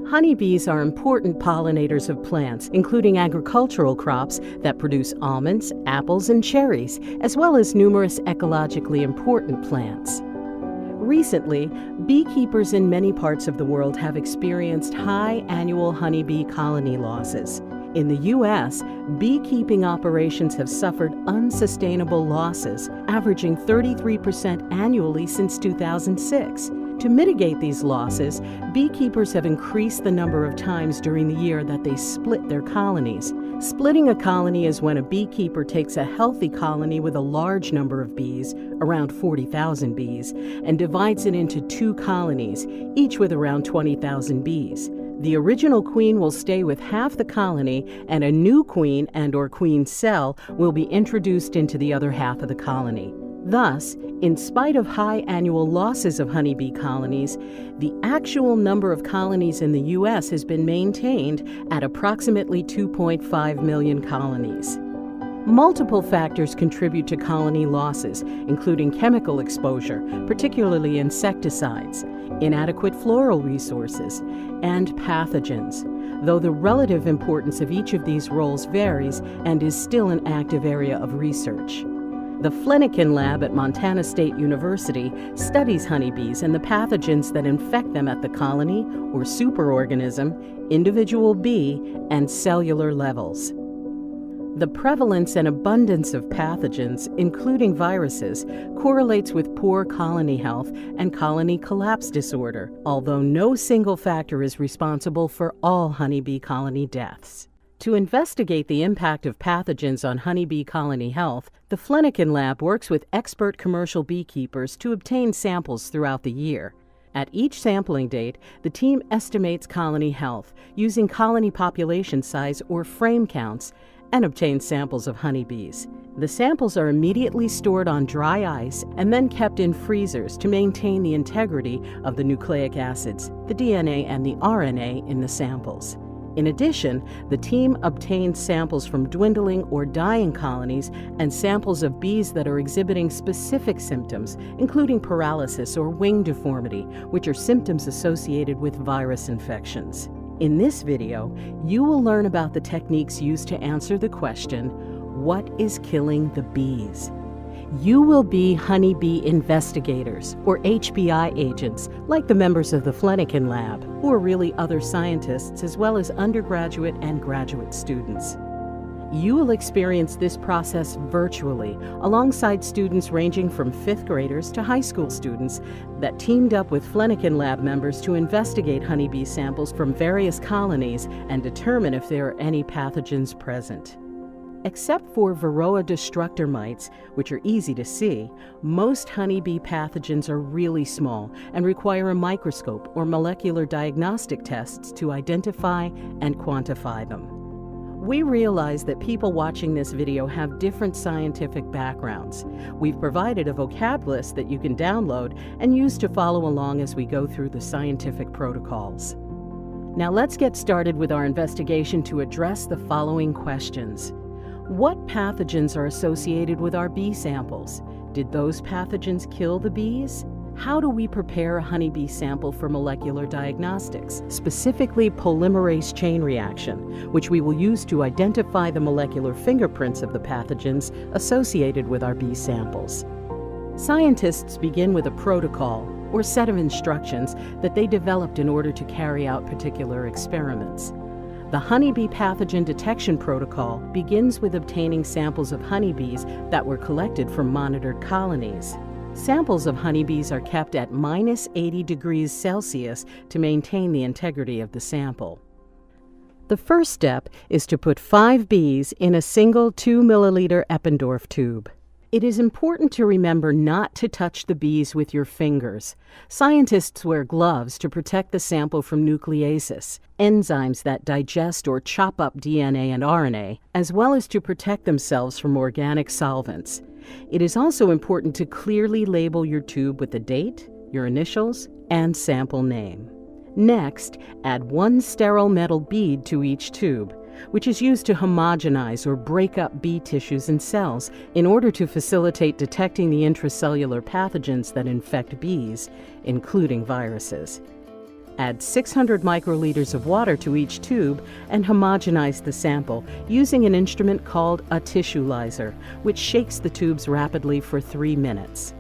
Honeybees are important pollinators of plants, including agricultural crops that produce almonds, apples, and cherries, as well as numerous ecologically important plants. Recently, beekeepers in many parts of the world have experienced high annual honeybee colony losses. In the U.S., beekeeping operations have suffered unsustainable losses, averaging 33% annually since 2006. To mitigate these losses, beekeepers have increased the number of times during the year that they split their colonies. Splitting a colony is when a beekeeper takes a healthy colony with a large number of bees, around 40,000 bees, and divides it into two colonies, each with around 20,000 bees. The original queen will stay with half the colony, and a new queen and/or queen cell will be introduced into the other half of the colony. Thus, in spite of high annual losses of honeybee colonies, the actual number of colonies in the U.S. has been maintained at approximately 2.5 million colonies. Multiple factors contribute to colony losses, including chemical exposure, particularly insecticides, inadequate floral resources, and pathogens, though the relative importance of each of these roles varies and is still an active area of research. The Flenniken lab at Montana State University studies honeybees and the pathogens that infect them at the colony or superorganism, individual bee, and cellular levels. The prevalence and abundance of pathogens, including viruses, correlates with poor colony health and colony collapse disorder, although no single factor is responsible for all honeybee colony deaths. To investigate the impact of pathogens on honeybee colony health, the Flenniken lab works with expert commercial beekeepers to obtain samples throughout the year. At each sampling date, the team estimates colony health using colony population size or frame counts and obtains samples of honeybees. The samples are immediately stored on dry ice and then kept in freezers to maintain the integrity of the nucleic acids, the DNA and the RNA in the samples. In addition, the team obtains samples from dwindling or dying colonies and samples of bees that are exhibiting specific symptoms, including paralysis or wing deformity, which are symptoms associated with virus infections. In this video, you will learn about the techniques used to answer the question, what is killing the bees? You will be honeybee investigators, or HBI agents, like the members of the Flenniken lab, or really other scientists, as well as undergraduate and graduate students. You will experience this process virtually, alongside students ranging from 5th graders to high school students that teamed up with Flenniken lab members to investigate honeybee samples from various colonies and determine if there are any pathogens present. Except for Varroa destructor mites, which are easy to see, most honeybee pathogens are really small and require a microscope or molecular diagnostic tests to identify and quantify them. We realize that people watching this video have different scientific backgrounds. We've provided a vocab list that you can download and use to follow along as we go through the scientific protocols. Now let's get started with our investigation to address the following questions. What pathogens are associated with our bee samples? Did those pathogens kill the bees? How do we prepare a honeybee sample for molecular diagnostics, specifically polymerase chain reaction, which we will use to identify the molecular fingerprints of the pathogens associated with our bee samples? Scientists begin with a protocol, or set of instructions, that they developed in order to carry out particular experiments. The honeybee pathogen detection protocol begins with obtaining samples of honeybees that were collected from monitored colonies. Samples of honeybees are kept at -80 degrees Celsius to maintain the integrity of the sample. The first step is to put 5 bees in a single 2 milliliter Eppendorf tube. It is important to remember not to touch the bees with your fingers. Scientists wear gloves to protect the sample from nucleases, enzymes that digest or chop up DNA and RNA, as well as to protect themselves from organic solvents. It is also important to clearly label your tube with the date, your initials, and sample name. Next, add 1 sterile metal bead to each tube, which is used to homogenize or break up bee tissues and cells in order to facilitate detecting the intracellular pathogens that infect bees, including viruses. Add 600 microliters of water to each tube and homogenize the sample using an instrument called a tissuelyzer, which shakes the tubes rapidly for 3 minutes.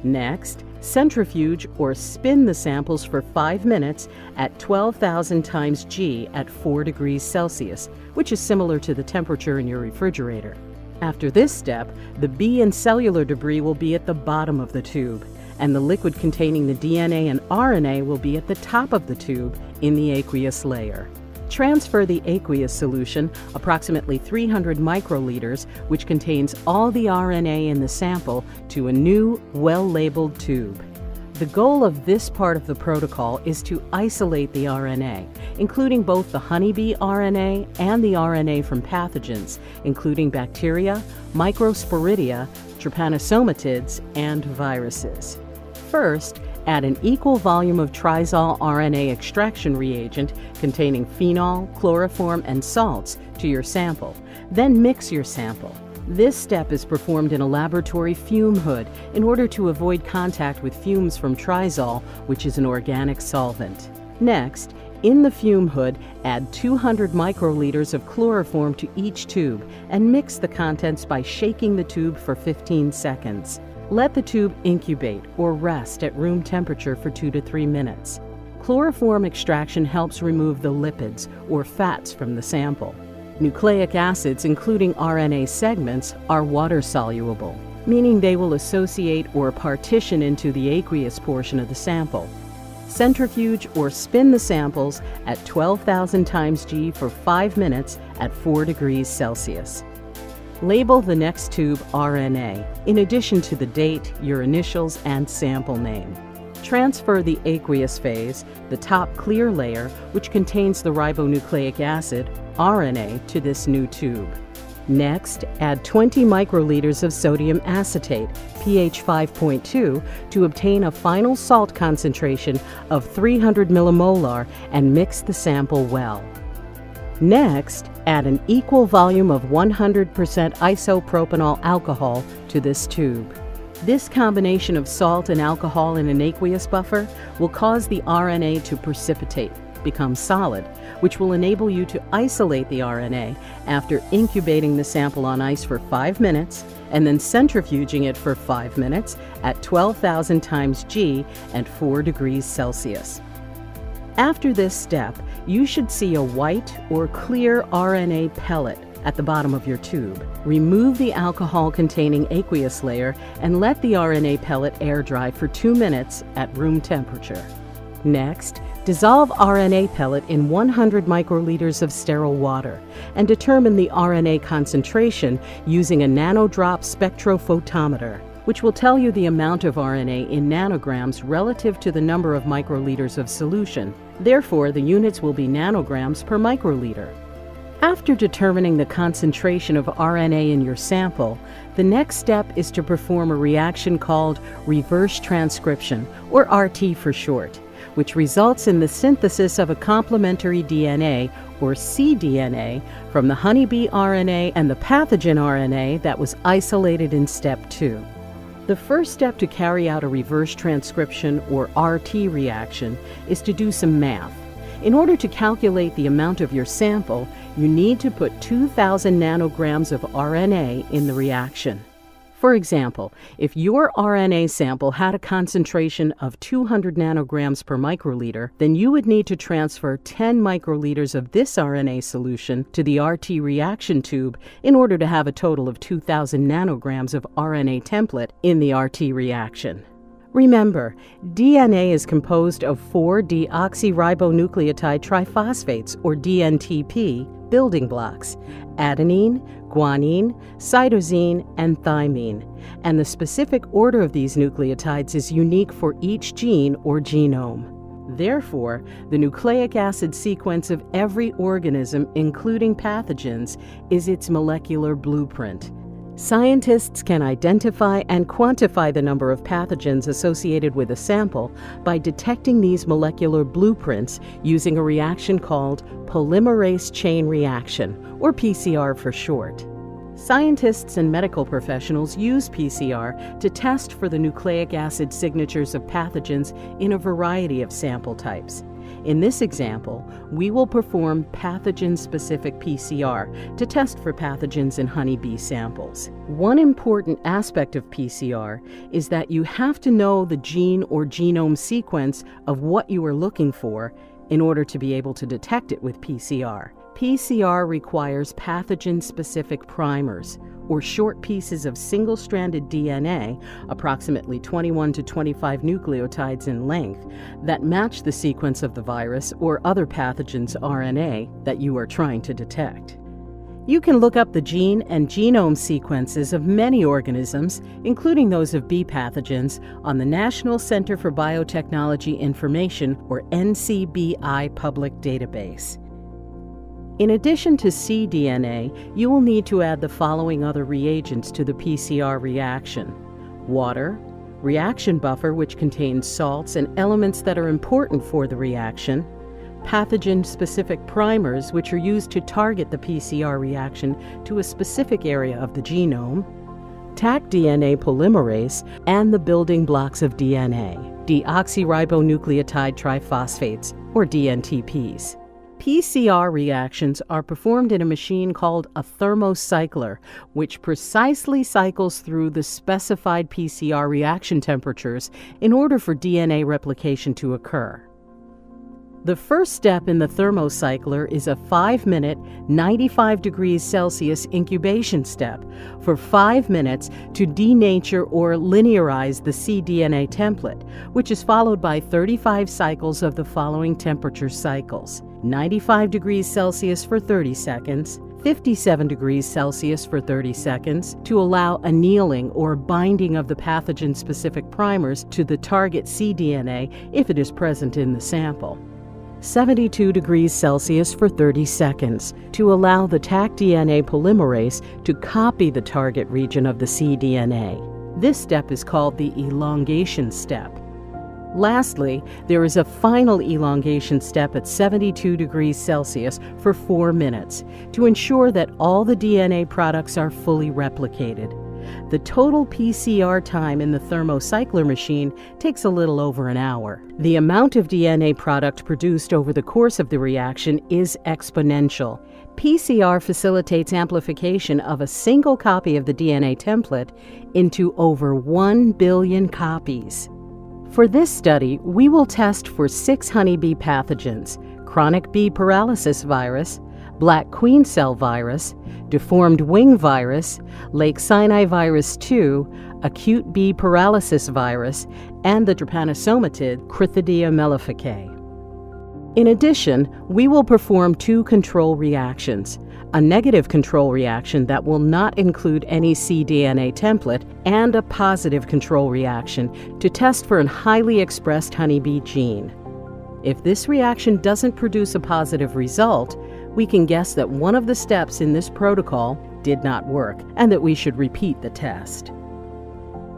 Next, centrifuge or spin the samples for 5 minutes at 12,000 times G at 4 degrees Celsius, which is similar to the temperature in your refrigerator. After this step, the bee and cellular debris will be at the bottom of the tube, and the liquid containing the DNA and RNA will be at the top of the tube in the aqueous layer. Transfer the aqueous solution, approximately 300 microliters, which contains all the RNA in the sample, to a new, well-labeled tube. The goal of this part of the protocol is to isolate the RNA, including both the honeybee RNA and the RNA from pathogens, including bacteria, microsporidia, trypanosomatids, and viruses. First, add an equal volume of Trizol RNA extraction reagent containing phenol, chloroform, and salts to your sample. Then mix your sample. This step is performed in a laboratory fume hood in order to avoid contact with fumes from Trizol, which is an organic solvent. Next, in the fume hood, add 200 microliters of chloroform to each tube and mix the contents by shaking the tube for 15 seconds. Let the tube incubate or rest at room temperature for 2 to 3 minutes. Chloroform extraction helps remove the lipids or fats from the sample. Nucleic acids, including RNA segments, are water-soluble, meaning they will associate or partition into the aqueous portion of the sample. Centrifuge or spin the samples at 12,000 times G for 5 minutes at 4 degrees Celsius. Label the next tube RNA, in addition to the date, your initials, and sample name. Transfer the aqueous phase, the top clear layer, which contains the ribonucleic acid, RNA, to this new tube. Next, add 20 microliters of sodium acetate, pH 5.2, to obtain a final salt concentration of 300 millimolar and mix the sample well. Next, add an equal volume of 100% isopropanol alcohol to this tube. This combination of salt and alcohol in an aqueous buffer will cause the RNA to precipitate, become solid, which will enable you to isolate the RNA after incubating the sample on ice for 5 minutes and then centrifuging it for 5 minutes at 12,000 times G and 4 degrees Celsius. After this step, you should see a white or clear RNA pellet at the bottom of your tube. Remove the alcohol-containing aqueous layer and let the RNA pellet air dry for 2 minutes at room temperature. Next, dissolve RNA pellet in 100 microliters of sterile water and determine the RNA concentration using a nanodrop spectrophotometer, which will tell you the amount of RNA in nanograms relative to the number of microliters of solution. Therefore, the units will be nanograms per microliter. After determining the concentration of RNA in your sample, the next step is to perform a reaction called reverse transcription, or RT for short, which results in the synthesis of a complementary DNA, or cDNA, from the honeybee RNA and the pathogen RNA that was isolated in step 2. The first step to carry out a reverse transcription, or RT reaction, is to do some math. In order to calculate the amount of your sample, you need to put 2,000 nanograms of RNA in the reaction. For example, if your RNA sample had a concentration of 200 nanograms per microliter, then you would need to transfer 10 microliters of this RNA solution to the RT reaction tube in order to have a total of 2,000 nanograms of RNA template in the RT reaction. Remember, DNA is composed of 4-deoxyribonucleotide triphosphates, or DNTP, building blocks: adenine, guanine, cytosine, and thymine. And the specific order of these nucleotides is unique for each gene or genome. Therefore, the nucleic acid sequence of every organism, including pathogens, is its molecular blueprint. Scientists can identify and quantify the number of pathogens associated with a sample by detecting these molecular blueprints using a reaction called polymerase chain reaction, or PCR for short. Scientists and medical professionals use PCR to test for the nucleic acid signatures of pathogens in a variety of sample types. In this example, we will perform pathogen-specific PCR to test for pathogens in honeybee samples. One important aspect of PCR is that you have to know the gene or genome sequence of what you are looking for in order to be able to detect it with PCR. PCR requires pathogen-specific primers, or short pieces of single-stranded DNA, approximately 21 to 25 nucleotides in length, that match the sequence of the virus or other pathogen's RNA that you are trying to detect. You can look up the gene and genome sequences of many organisms, including those of bee pathogens, on the National Center for Biotechnology Information, or NCBI public database. In addition to cDNA, you will need to add the following other reagents to the PCR reaction: water, reaction buffer, which contains salts and elements that are important for the reaction, pathogen-specific primers, which are used to target the PCR reaction to a specific area of the genome, taq-DNA polymerase, and the building blocks of DNA, deoxyribonucleotide triphosphates, or DNTPs. PCR reactions are performed in a machine called a thermocycler, which precisely cycles through the specified PCR reaction temperatures in order for DNA replication to occur. The first step in the thermocycler is a 5-minute, 95 degrees Celsius incubation step for 5 minutes to denature or linearize the cDNA template, which is followed by 35 cycles of the following temperature cycles: 95 degrees Celsius for 30 seconds, 57 degrees Celsius for 30 seconds to allow annealing or binding of the pathogen-specific primers to the target cDNA if it is present in the sample. 72 degrees Celsius for 30 seconds to allow the taq-DNA polymerase to copy the target region of the cDNA. This step is called the elongation step. Lastly, there is a final elongation step at 72 degrees Celsius for 4 minutes to ensure that all the DNA products are fully replicated. The total PCR time in the thermocycler machine takes a little over an hour. The amount of DNA product produced over the course of the reaction is exponential. PCR facilitates amplification of a single copy of the DNA template into over 1 billion copies. For this study, we will test for 6 honeybee pathogens: chronic bee paralysis virus, black queen cell virus, deformed wing virus, Lake Sinai virus 2, acute bee paralysis virus, and the trypanosomatid Cryphidia mellificae. In addition, we will perform 2 control reactions: a negative control reaction that will not include any cDNA template, and a positive control reaction to test for a highly expressed honeybee gene. If this reaction doesn't produce a positive result, we can guess that one of the steps in this protocol did not work and that we should repeat the test.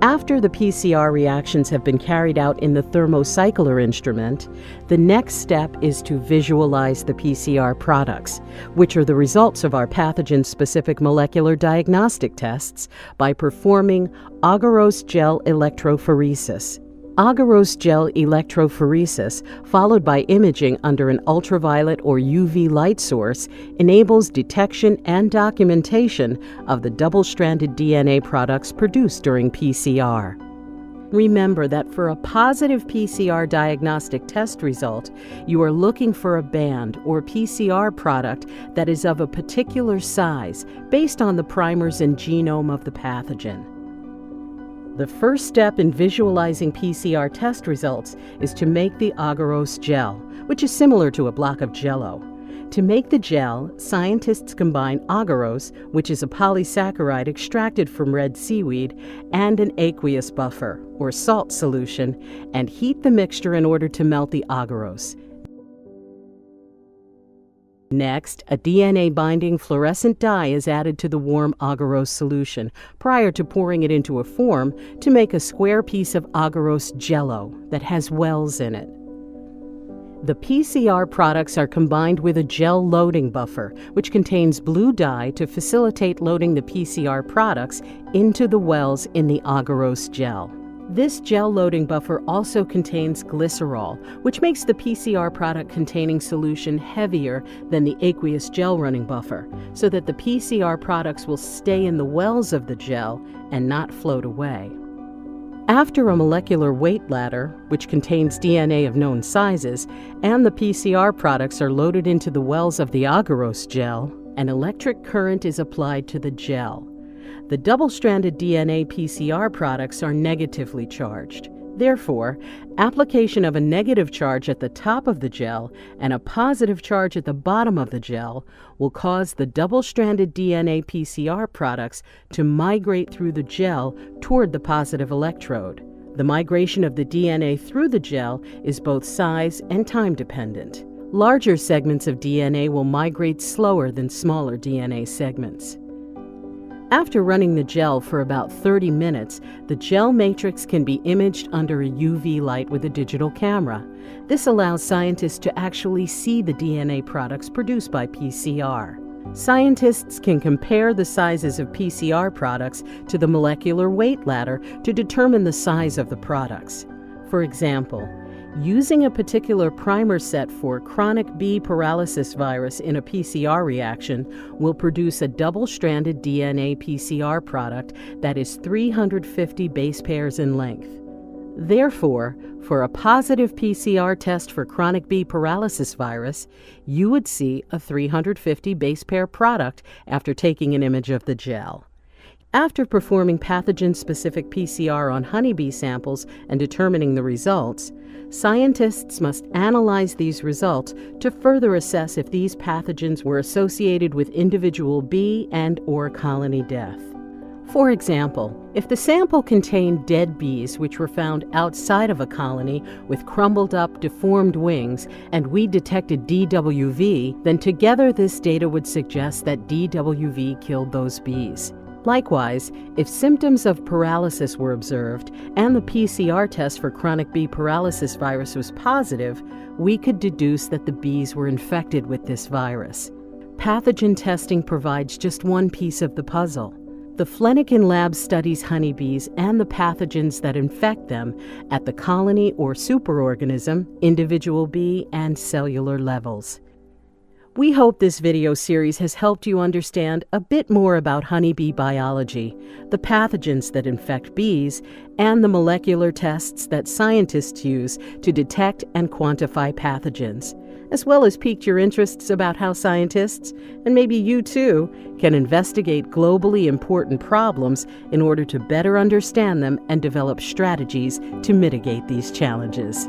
After the PCR reactions have been carried out in the thermocycler instrument, the next step is to visualize the PCR products, which are the results of our pathogen-specific molecular diagnostic tests, by performing agarose gel electrophoresis. Agarose gel electrophoresis, followed by imaging under an ultraviolet or UV light source, enables detection and documentation of the double-stranded DNA products produced during PCR. Remember that for a positive PCR diagnostic test result, you are looking for a band or PCR product that is of a particular size based on the primers and genome of the pathogen. The first step in visualizing PCR test results is to make the agarose gel, which is similar to a block of Jell-O. To make the gel, scientists combine agarose, which is a polysaccharide extracted from red seaweed, and an aqueous buffer, or salt solution, and heat the mixture in order to melt the agarose. Next, a DNA-binding fluorescent dye is added to the warm agarose solution prior to pouring it into a form to make a square piece of agarose Jell-O that has wells in it. The PCR products are combined with a gel loading buffer, which contains blue dye to facilitate loading the PCR products into the wells in the agarose gel. This gel loading buffer also contains glycerol, which makes the PCR product containing solution heavier than the aqueous gel running buffer, so that the PCR products will stay in the wells of the gel and not float away. After a molecular weight ladder, which contains DNA of known sizes, and the PCR products are loaded into the wells of the agarose gel, an electric current is applied to the gel. The double-stranded DNA PCR products are negatively charged. Therefore, application of a negative charge at the top of the gel and a positive charge at the bottom of the gel will cause the double-stranded DNA PCR products to migrate through the gel toward the positive electrode. The migration of the DNA through the gel is both size and time dependent. Larger segments of DNA will migrate slower than smaller DNA segments. After running the gel for about 30 minutes, the gel matrix can be imaged under a UV light with a digital camera. This allows scientists to actually see the DNA products produced by PCR. Scientists can compare the sizes of PCR products to the molecular weight ladder to determine the size of the products. For example, using a particular primer set for chronic bee paralysis virus in a PCR reaction will produce a double-stranded DNA PCR product that is 350 base pairs in length. Therefore, for a positive PCR test for chronic bee paralysis virus, you would see a 350 base pair product after taking an image of the gel. After performing pathogen-specific PCR on honeybee samples and determining the results, scientists must analyze these results to further assess if these pathogens were associated with individual bee and/or colony death. For example, if the sample contained dead bees which were found outside of a colony with crumbled-up, deformed wings, and we detected DWV, then together this data would suggest that DWV killed those bees. Likewise, if symptoms of paralysis were observed and the PCR test for chronic bee paralysis virus was positive, we could deduce that the bees were infected with this virus. Pathogen testing provides just one piece of the puzzle. The Flenniken lab studies honeybees and the pathogens that infect them at the colony or superorganism, individual bee, and cellular levels. We hope this video series has helped you understand a bit more about honeybee biology, the pathogens that infect bees, and the molecular tests that scientists use to detect and quantify pathogens, as well as piqued your interests about how scientists, and maybe you too, can investigate globally important problems in order to better understand them and develop strategies to mitigate these challenges.